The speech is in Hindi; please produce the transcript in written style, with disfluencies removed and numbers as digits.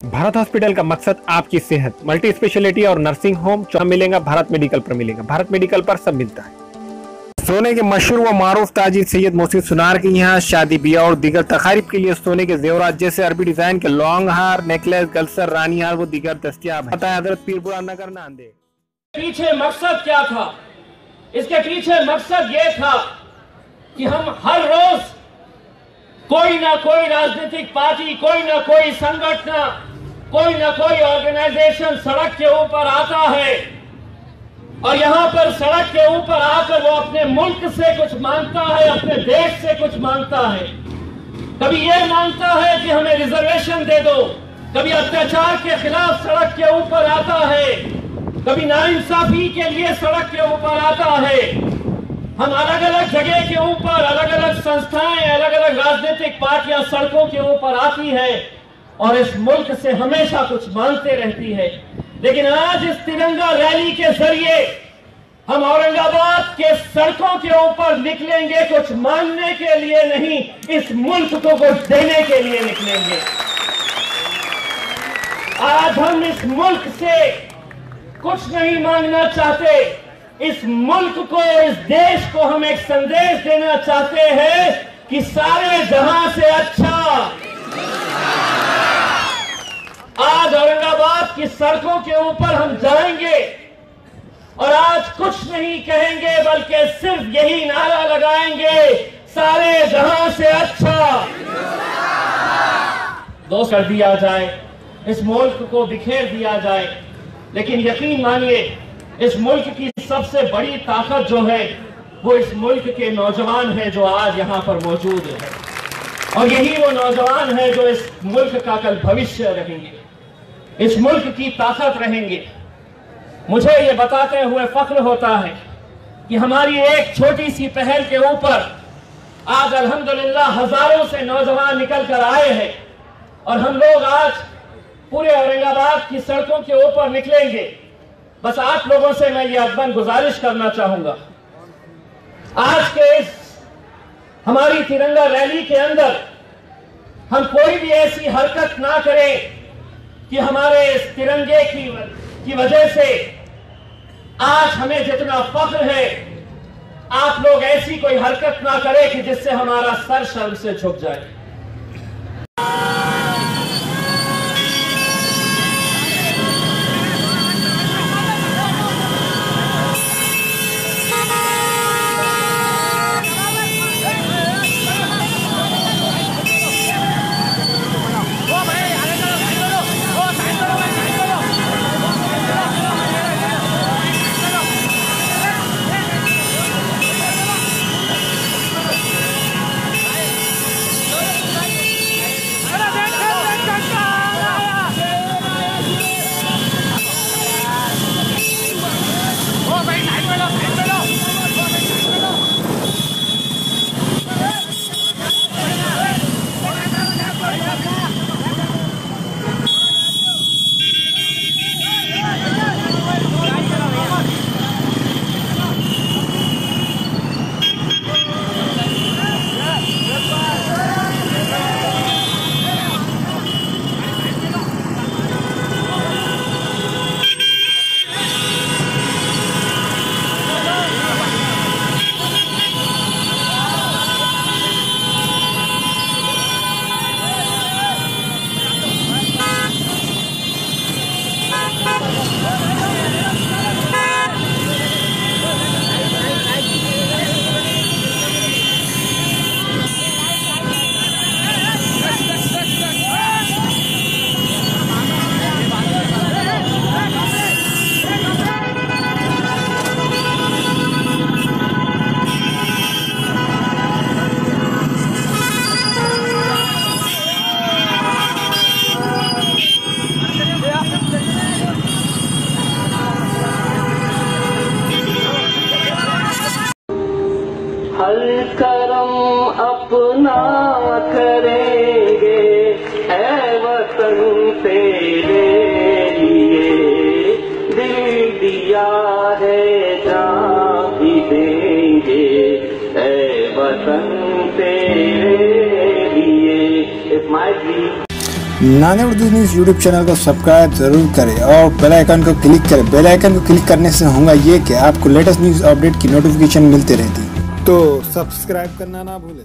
भारत हॉस्पिटल का मकसद आपकी सेहत, मल्टी स्पेशलिटी और नर्सिंग होम मिलेगा। भारत मेडिकल पर मिलेगा। भारत मेडिकल पर सब मिलता है। सोने के मशहूर व मारूफ ताजिर सैयद मोहसिन सुनार के यहाँ शादी ब्याह और दीगर तकारीब के लिए सोने के जेवरात जैसे अरबी डिजाइन के लॉन्ग हार, नेकलेस, गलसर, रानी हार वो दीगर दस्तियाब है। हजरत पीरपुरा नगर नांदेड़। पीछे मकसद क्या था? इसके पीछे मकसद ये था कि हम हर रोज कोई ना कोई राजनीतिक पार्टी, कोई ना कोई संगठन, कोई ना कोई ऑर्गेनाइजेशन सड़क के ऊपर आता है और यहाँ पर सड़क के ऊपर आकर वो अपने मुल्क से कुछ मांगता है, अपने देश से कुछ मांगता है। कभी ये मांगता है कि हमें रिजर्वेशन दे दो, कभी अत्याचार के खिलाफ सड़क के ऊपर आता है, कभी नाइंसाफी के लिए सड़क के ऊपर आता है। हम अलग अलग जगह के ऊपर, अलग अलग संस्थाएं, अलग अलग राजनीतिक पार्टियां सड़कों के ऊपर आती है और इस मुल्क से हमेशा कुछ मांगते रहती है। लेकिन आज इस तिरंगा रैली के जरिए हम औरंगाबाद के सड़कों के ऊपर निकलेंगे, कुछ मांगने के लिए नहीं, इस मुल्क को कुछ देने के लिए निकलेंगे। आज हम इस मुल्क से कुछ नहीं मांगना चाहते, इस मुल्क को, इस देश को हम एक संदेश देना चाहते हैं कि सारे जहां से अच्छा आज औरंगाबाद की सड़कों के ऊपर हम जाएंगे और आज कुछ नहीं कहेंगे बल्कि सिर्फ यही नारा लगाएंगे, सारे जहां से अच्छा दो कर दिया जाए, इस मुल्क को बिखेर दिया जाए। लेकिन यकीन मानिए, इस मुल्क की सबसे बड़ी ताकत जो है वो इस मुल्क के नौजवान हैं जो आज यहाँ पर मौजूद है, और यही वो नौजवान हैं जो इस मुल्क का कल भविष्य रहेंगे, इस मुल्क की ताकत रहेंगे। मुझे ये बताते हुए फख्र होता है कि हमारी एक छोटी सी पहल के ऊपर आज अल्हम्दुलिल्लाह हजारों से नौजवान निकल कर आए हैं और हम लोग आज पूरे औरंगाबाद की सड़कों के ऊपर निकलेंगे। बस आप लोगों से मैं ये अदबन गुजारिश करना चाहूंगा, आज के इस हमारी तिरंगा रैली के अंदर हम कोई भी ऐसी हरकत ना करें कि हमारे इस तिरंगे की वजह से आज हमें जितना फख्र है, आप लोग ऐसी कोई हरकत ना करें कि जिससे हमारा सर शर्म से झुक जाए। हर करम अपना करेंगे है वतन तेरे लिए, दिल दिया है जान भी देंगे है वतन तेरे लिए। It might be नाने उर्दू न्यूज़ यूट्यूब चैनल को सब्सक्राइब जरूर करें और बेल आइकन को क्लिक करें। बेल आइकन को क्लिक करने से होगा ये कि आपको लेटेस्ट न्यूज़ अपडेट की नोटिफिकेशन मिलती रहती, तो सब्सक्राइब करना ना भूलें।